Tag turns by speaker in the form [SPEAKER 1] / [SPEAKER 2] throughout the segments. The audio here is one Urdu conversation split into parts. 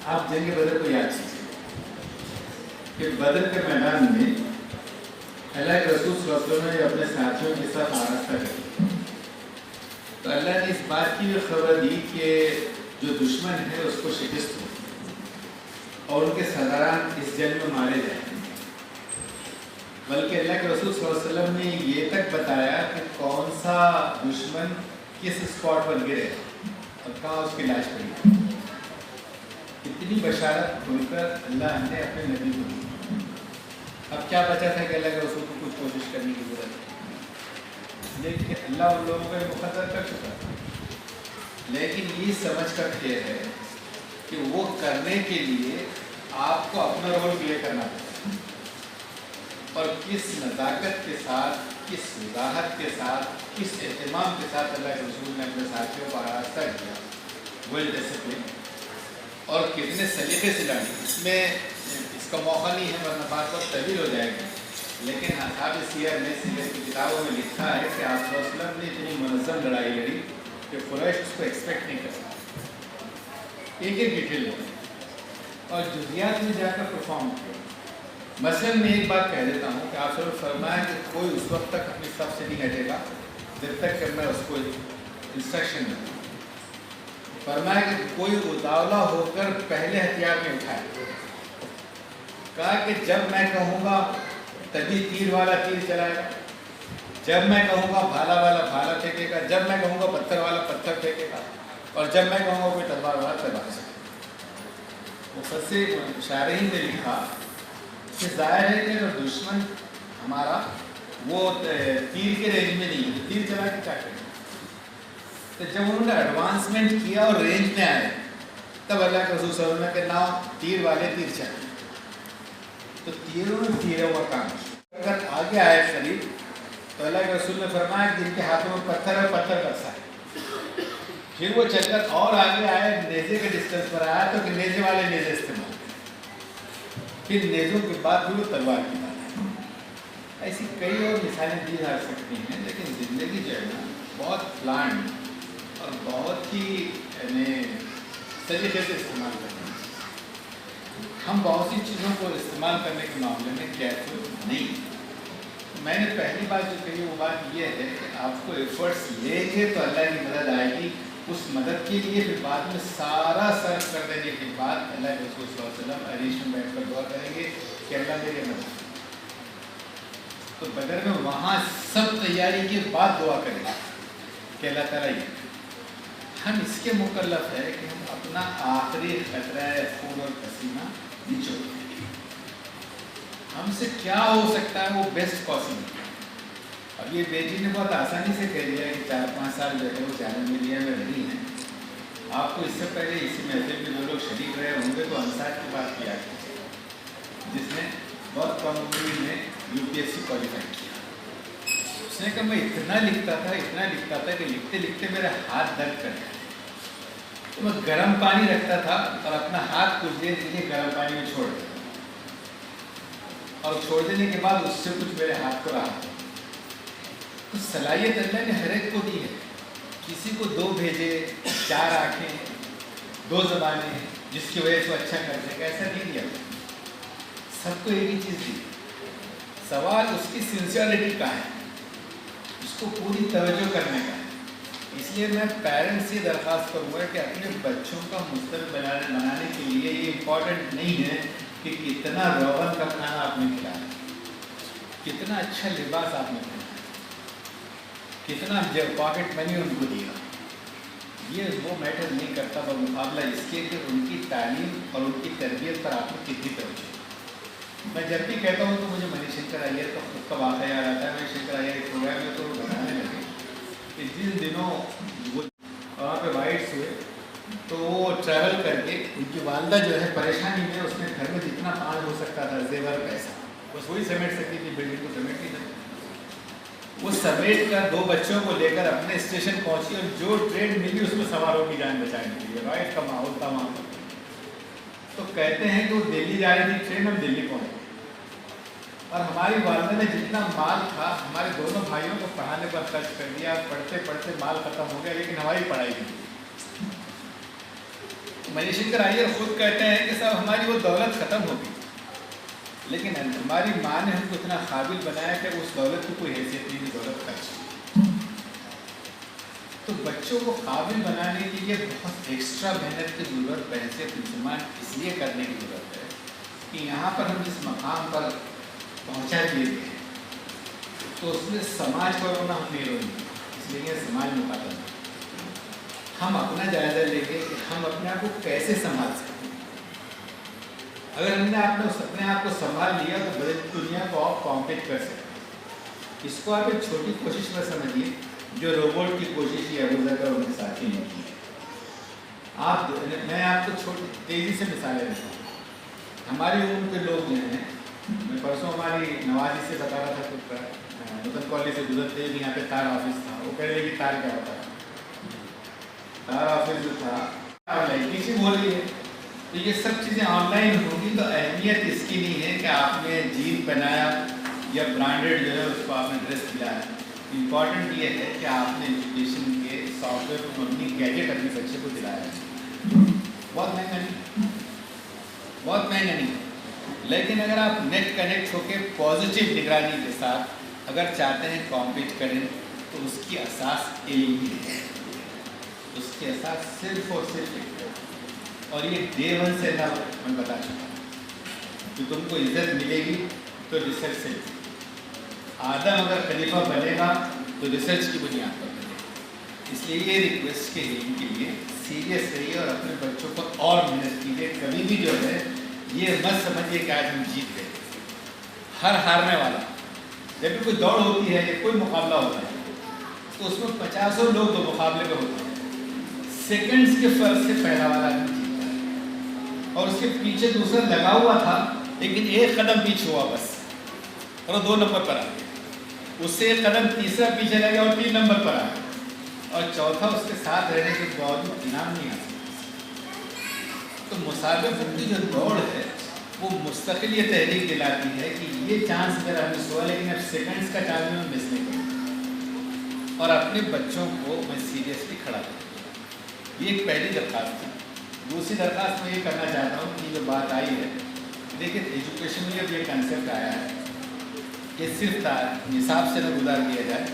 [SPEAKER 1] آپ جنگ بدر کو یاد کیجیے کہ بدر کے میدان میں اللہ کے رسول صلی اللہ علیہ وسلم نے اپنے ساتھیوں کے ساتھ آراستہ کری، تو اللہ نے اس بات کی بھی خبر دی کہ جو دشمن ہے اس کو شکست ہو اور ان کے سرداران اس جنگ میں مارے جائیں۔ بلکہ اللہ کے رسول صلی اللہ علیہ وسلم نے یہ تک بتایا کہ کون سا دشمن کس اسپاٹ پر گرے اور کہاں اس کی لاش پڑی۔ اتنی بشارت کھول کر اللہ نے اپنے نبی کو دی۔ اب کیا بچا تھا کہ اللہ کے رسول کو کچھ کوشش کرنے کی ضرورت ہے، لیکن اللہ ان لوگوں کو مقرر کر چکا تھا۔ لیکن یہ سمجھ کر یہ ہے کہ وہ کرنے کے لیے آپ کو اپنا رول پلے کرنا پڑتا ہے، اور کس نزاکت کے ساتھ، کس وضاحت کے ساتھ، کس اہتمام کے ساتھ اللہ کے رسول نے اپنے ساتھیوں کو آراستہ کیا، ویل ڈسپلن، اور کتنے سلیقے سے لائی۔ اس میں اس کا موقع نہیں ہے ورنہ بات بہت طویل ہو جائے گی، لیکن اصحاب سیر نے سیرت کی کتابوں میں لکھا ہے کہ آپ صلی اللہ علیہ وسلم نے اتنی منظم لڑائی لڑی کہ قریش اس کو ایکسپیکٹ نہیں کر سکتا، ایک ایک ڈیٹیل میں اور جزیات میں جا کر پرفارم کیا۔ مثلاً میں ایک بات کہہ دیتا ہوں کہ آپ صلی اللہ علیہ وسلم فرمایا کہ کوئی اس وقت تک اپنی صف سے نہیں ہٹے گا جب تک کہ میں اس کو انسٹرکشن دوں۔ فرمایا کہ کوئی اداولا ہو کر پہلے ہتھیار میں اٹھائے، کہا کہ جب میں کہوں گا تبھی تیر والا تیر چلائے گا، جب میں کہوں گا بھالا والا بھالا پھینکے گا، جب میں کہوں گا پتھر والا پتھر پھینکے گا، اور جب میں کہوں گا کوئی تلوار والا تلوار سے۔ مفسر شارحین نے لکھا کہ ظاہر ہے کہ اگر دشمن ہمارا وہ تیر کے رینج میں نہیں ہے، تیر چلا کے کیا کریں؟ تو جب انہوں نے ایڈوانسمنٹ کیا اور رینج میں آئے تب اللہ کے رسول صلی اللہ علیہ وسلم کہ ناؤ تیر والے تیر چلائیں، تو تیروں نے تیرے ہوا کام کیا۔ اگر آگے آئے قریب تو اللہ کے رسول نے فرمایا کہ جن کے ہاتھوں میں پتھر ہے پتھر برسائے۔ پھر وہ چل کر اور آگے آئے، نیزے کے ڈسٹینس پر آیا تو کہ نیزے والے نیزے استعمال کریں، پھر نیزوں کے بعد بھی وہ تلوار کی بات ہے۔ ایسی کئی اور مثالیں دی جا سکتی ہیں، لیکن زندگی جو ہے نا بہت پلانڈ اور بہت ہی طریقے سے استعمال کرنا ہے۔ ہم بہت سی چیزوں کو استعمال کرنے کے معاملے میں کیئرفل نہیں۔ میں نے پہلی بات جو کہی وہ بات یہ ہے کہ آپ کو ایفرٹس لیں گے تو اللہ کی مدد آئے گی، اس مدد کے لیے پھر بعد میں سارا صرف کر دینے کے بعد اللہ کے رسول صلی اللہ علیہ وسلم عریش میں بیٹھ کر دعا کریں گے کہ اللہ میری مدد۔ تو بدر میں وہاں سب تیاری کے بعد دعا کریں گے کہ اللہ تعالیٰ یہ ہم اس کے مکلف ہے کہ ہم اپنا آخری خطرہ خون اور پسینہ نچوڑ دیں۔ ہم سے کیا ہو سکتا ہے وہ بیسٹ پاسبل۔ اب یہ بیٹی نے بہت آسانی سے کہہ دیا کہ 4-5 سال جو ہے وہ چینل میڈیا میں رہی ہیں۔ آپ کو اس سے پہلے اسی محفل میں جو لوگ شریک رہے ہوں گے تو انصار کی بات کیا جس نے بہت کم عمر میں UPSC کوالیفائی کیا۔ اس نے کہا میں اتنا لکھتا تھا کہ لکھتے لکھتے میرا ہاتھ درد کر گیا، تو میں گرم پانی رکھتا تھا اور اپنا ہاتھ کچھ دیر کے لیے گرم پانی میں چھوڑ دیتا، اور چھوڑ دینے کے بعد اس سے کچھ میرے ہاتھ کو راحت۔ تو صلاحیت اللہ نے ہر ایک کو دی ہے، کسی کو 2 بھیجے، 4 آنکھیں، 2 زبانیں جس کی وجہ سے وہ اچھا کر سکے، ایسا نہیں دیا۔ سب کو ایک ہی چیز دی، سوال اس کی سنسیئرٹی کا ہے، اس کو پوری توجہ کرنے کا ہے۔ اس لیے میں پیرنٹس سے درخواست کروں گا کہ اپنے بچوں کا مستقبل بنانے کے لیے یہ امپورٹنٹ نہیں ہے کہ کتنا روغن کا کھانا آپ نے کھلایا، کتنا اچھا لباس آپ نے پہنا، کتنا پاکٹ منی ان کو دیا، یہ وہ میٹر نہیں کرتا بمقابلہ اس کے کہ ان کی تعلیم اور ان کی تربیت پر آپ نے کتنی توجہ۔ میں جب بھی کہتا ہوں تو مجھے منی شنکر ایئر کا خود کا واقعہ یاد آتا ہے۔ منی شنکر ایئر ایک پروگرام میں تو بتانے لگے کہ جن دنوں وہ وہاں پہ وائٹس ہوئے تو وہ ٹریول کر کے ان کی والدہ جو ہے پریشانی میں، اس نے گھر میں جتنا پان ہو سکتا تھا زیور پیسہ بس وہی سمیٹ سکتی تھی، بلڈنگ کو سمیٹ نہیں سکتی۔ وہ سمیٹ کر 2 بچوں کو لے کر اپنے اسٹیشن پہنچی اور جو ٹرین ملی اس میں سواروں کی جان بچانے کے لیے، رائٹ کا ماحول تھا وہاں پر۔ تو کہتے ہیں کہ وہ دلی جا رہی تھی ٹرین، ہم دلی پہنچے اور ہماری والدہ نے جتنا مال تھا ہمارے دونوں بھائیوں کو پڑھانے پر خرچ کر دیا، پڑھتے پڑھتے مال ختم ہو گیا، لیکن ہماری پڑھائی نہیں۔ منی شنکر آئیر خود کہتے ہیں کہ صاحب ہماری وہ دولت ختم ہو گئی، لیکن ہماری ماں نے ہم کو اتنا قابل بنایا کہ اس دولت کی کوئی حیثیت نہیں، دولت خرچ۔ تو بچوں کو قابل بنانے کے لیے بہت ایکسٹرا محنت کی ضرورت، بحیثیت مسلمان اس لیے کرنے کی ضرورت ہے کہ یہاں پر ہم جس مقام پر پہنچا دیے گئے تو اس میں سماج کو رونا ہم نہیں روئیں گے، اس لیے یہ سماج مخاطب ہے۔ ہم اپنا جائزہ لیں گے کہ ہم اپنے آپ کو کیسے سنبھال سکتے ہیں۔ اگر ہم نے اپنے آپ کو سنبھال لیا تو بڑی دنیا کو آپ کمپیٹ کر سکتے ہیں۔ اس کو آپ ایک چھوٹی کوشش میں سمجھیے جو روبوٹ کی کوشش یا ابو ذر اور ان کے ساتھی نے کی ہے۔ میں آپ کو چھوٹی تیزی سے مثالیں دیتا ہوں۔ ہماری عمر کے لوگ جو ہیں، میں پرسوں ہماری نوازی سے بتا رہا تھا کہ نوتن کالج سے گزرتے ہوئے یہاں پہ تار آفس تھا، وہ کہہ رہے کہ تار کیا ہوتا ہے، تار آفس جو تھا پیچھے بول رہی ہے، تو یہ سب چیزیں آن لائن ہوگی تو اہمیت اس کی نہیں ہے کہ آپ نے جین پہنایا یا برانڈیڈ جو ہے اس کو آپ نے ڈریس دلایا۔ امپورٹنٹ یہ ہے کہ آپ نے ایجوکیشن کے سافٹ ویئر کو مبنی گیجٹ اپنے بچے کو دلایا ہے۔ بہت مہنگا نہیں، بہت مہنگا نہیں، لیکن اگر آپ نیٹ کنیکٹ ہو کے پازیٹیو نگرانی کے ساتھ اگر چاہتے ہیں کمپیٹ کریں تو اس کی اساس علم ہی ہے، اس کی اساس صرف اور صرف علم ہے۔ اور یہ ڈے ون سے نہ میں بتا چکا ہوں کہ تم کو عزت ملے گی تو ریسرچ سے۔ آدم اگر خلیفہ بنے گا تو ریسرچ کی بنیاد پر بنے گا۔ اس لیے یہ ریکویسٹ کے علم کے لیے سیریس رہیے اور اپنے بچوں کو اور محنت کیجیے۔ کبھی بھی جو ہے یہ مت سمجھیے کہ آج ہم جیت گئے۔ ہر ہارنے والا، جب بھی کوئی دوڑ ہوتی ہے یا کوئی مقابلہ ہوتا ہے تو اس میں 50 لوگ دو مقابلے میں ہوتے ہیں، سیکنڈز کے فرق سے پہلا والا آدمی جیتا ہے، اور اس کے پیچھے دوسرا لگا ہوا تھا لیکن ایک قدم پیچھے ہوا بس اور وہ 2 نمبر پر آ گیا، اس سے ایک قدم تیسرا پیچھے لگا اور 3 نمبر پر آ گیا، اور چوتھا اس کے ساتھ رہنے کے باوجود انعام نہیں حاصل۔ تو مسابقت کی جو دوڑ ہے وہ مستقل یہ تحریک دلاتی ہے کہ یہ چانس میرا مس ہوا لیکن اب سیکنڈز کا چانس میں مس نہیں کروں، اور اپنے بچوں کو میں سیریسلی کھڑا کروں۔ یہ ایک پہلی درخواست تھی۔ دوسری درخواست میں یہ کرنا چاہتا ہوں کہ جو بات آئی ہے، دیکھیں ایجوکیشن میں اب یہ کنسیپٹ آیا ہے کہ صرف نصاب سے نہ گزار دیا جائے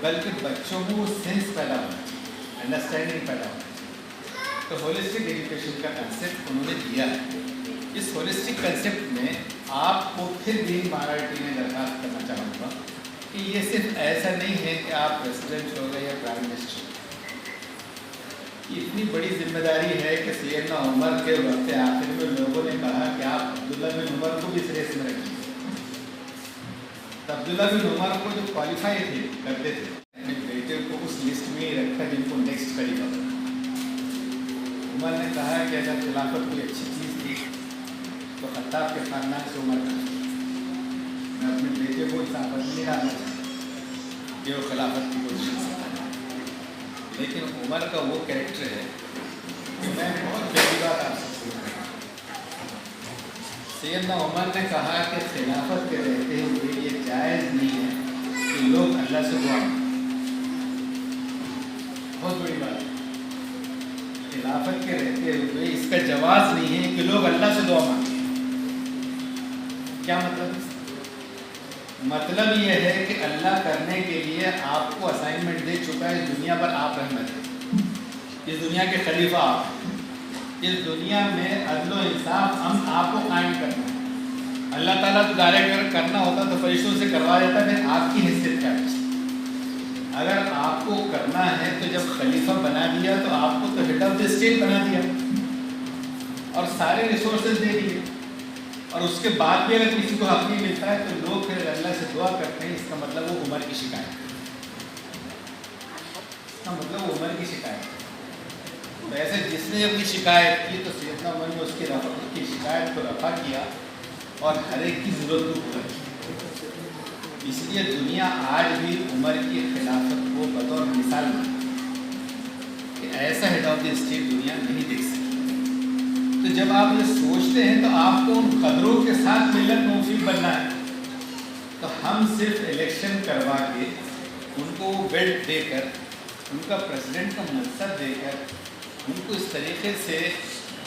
[SPEAKER 1] بلکہ بچوں میں وہ سینس پیدا ہونا چاہیے، انڈرسٹینڈنگ پیدا ہونا چاہیے۔ تو ہولسٹک ایجوکیشن کا کنسیپٹ انہوں نے دیا ہے۔ اس ہولسٹک کنسیپٹ میں آپ کو پھر بھی مائنورٹی میں درخواست کرنا چاہوں گا کہ یہ صرف ایسا نہیں ہے کہ آپ پریزیڈنٹ ہو گئے یا پرائم منسٹر، یہ اتنی بڑی ذمہ داری ہے کہ سیدنا عمر کے وقت آخر میں لوگوں نے کہا کہ آپ عبداللہ بن عمر کو بھی اس ریس میں رکھیے۔ عبداللہ بن عمر کو جو کوالیفائی تھے کرتے تھے، اپنے بیٹے کو اس لسٹ میں ہی رکھا جن کو نیکسٹ خلیفہ بنا۔ عمر نے کہا کہ اگر خلافت کوئی اچھی چیز تھی تو خطاب کے خاندان سے عمر کا، میں اپنے بیٹے کو اس آفت میں نہیں ڈالنا چاہتا کہ وہ خلافت کی کوشش کرتا ہے، لیکن عمر کا وہ کریکٹر ہے کہ میں بہت پہلی بات آپ سے سن رہا ہوں۔ سیدنا عمر نے کہا کہ خلافت کے رہتے ہوئے یہ جائز نہیں ہے کہ لوگ اللہ سے دعا مانگیں۔ بہت بڑی بات ہے، خلافت کے رہتے ہوئے اس کا جواز نہیں ہے کہ لوگ اللہ سے دعا مانگیں۔ کیا مطلب ہے؟ مطلب یہ ہے کہ اللہ کرنے کے لیے آپ کو اسائنمنٹ دے چکا ہے، اس دنیا پر آپ رحمت ہے، اس دنیا کے خلیفہ آپ ہیں، اس دنیا میں عدل و انصاف ہم آپ کو قائم کرنا ہے۔ اللہ تعالیٰ تو ڈائریکٹ کرنا ہوتا تو فرشتوں سے کروا دیتا، پھر آپ کی حیثیت کیا ہے؟ اگر آپ کو کرنا ہے تو جب خلیفہ بنا دیا تو آپ کو تو ہیڈ آف دی اسٹیٹ بنا دیا اور سارے ریسورسز دے دیے، اور اس کے بعد بھی اگر کسی کو حق نہیں ملتا ہے تو لوگ پھر اللہ سے دعا کرتے ہیں۔ اس کا مطلب وہ عمر کی شکایت ہے، اس کا مطلب وہ عمر کی شکایت ہے۔ تو ایسے جس نے اپنی شکایت کی تو سیدنا عمر نے اس کی شکایت کو رفع کیا اور ہر ایک کی ضرورت کو پورا کیا۔ اس لیے دنیا آج بھی عمر کی خلافت کو بطور مثال مانتی کہ ایسا ہیڈ آف دی اسٹیٹ دنیا نہیں دیکھ سکتی۔ تو جب آپ یہ سوچتے ہیں تو آپ کو ان قدروں کے ساتھ ملت موفق بننا ہے۔ تو ہم صرف الیکشن کروا کے ان کو بیلٹ دے کر، ان کا پریزیڈنٹ کا منصب دے کر، ان کو اس طریقے سے